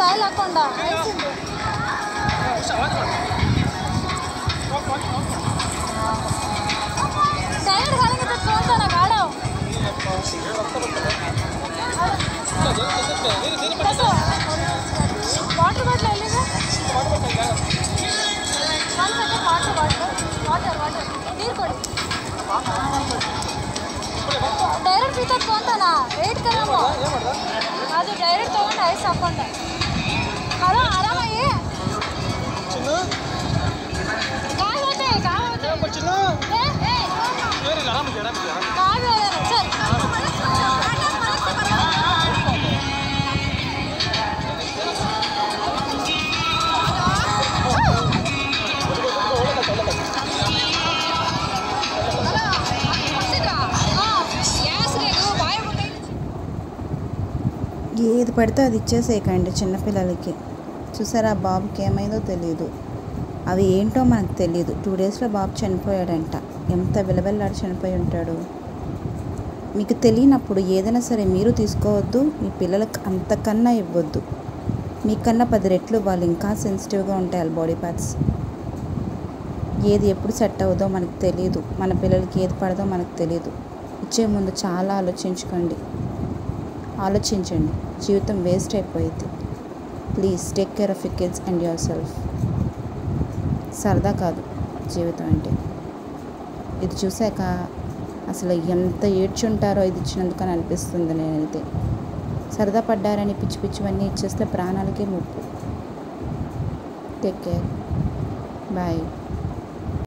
Style ಹಾಕೊಂಡ tyre ಗಾಳಿಗೆ ತಗೊಂತಾನ ಗಾಡ water bottle ಎಲ್ಲಿದೆ ವಾಟರ್ ವಾಟರ್ ವಾಟರ್ ನೀರು ಕೊಡಿ ಡೈರೆಕ್ಟ್ ಪೀತ ತಗೊಂತಾನ ವೇಟ್ ಕರಮ್ಮ ಅದು ಡೈರೆಕ್ಟ್ ತಗೊಂಡು ಐಸ್ ಹಾಕೊಂಡ ಹಲೋ ಆರಾಮಯ್ಯ ఏది పడితే అది ఇచ్చేసేయకండి చిన్నపిల్లలకి. చూసారా బాబుకి ఏమైందో తెలియదు, అవి ఏంటో మనకు తెలియదు. 2 డేస్లో బాబు చనిపోయాడంట. ఎంత విలవెల్లాడి చనిపోయి ఉంటాడు. మీకు తెలియనప్పుడు ఏదైనా సరే మీరు తీసుకోవద్దు, మీ పిల్లలకు అంతకన్నా ఇవ్వద్దు. మీకన్నా 10 రెట్లు వాళ్ళు ఇంకా సెన్సిటివ్గా ఉంటాయి వాళ్ళ బాడీ పార్ట్స్. ఏది ఎప్పుడు సెట్ అవుదో మనకు తెలియదు, మన పిల్లలకి ఏది పడదో మనకు తెలియదు. ఇచ్చే ముందు చాలా ఆలోచించండి, జీవితం వేస్ట్ అయిపోయింది. Please take care of your kids and your self. సరదా కాదు జీవితం అంటే. ఇది చూశాక అసలు ఎంత ఏడ్చుంటారో ఇది ఇచ్చినందుకని అనిపిస్తుంది. నేనైతే సరదా పడ్డారని పిచ్చి పిచ్చివన్నీ ఇచ్చేస్తే ప్రాణాలకే ముప్పు. Take care, bye.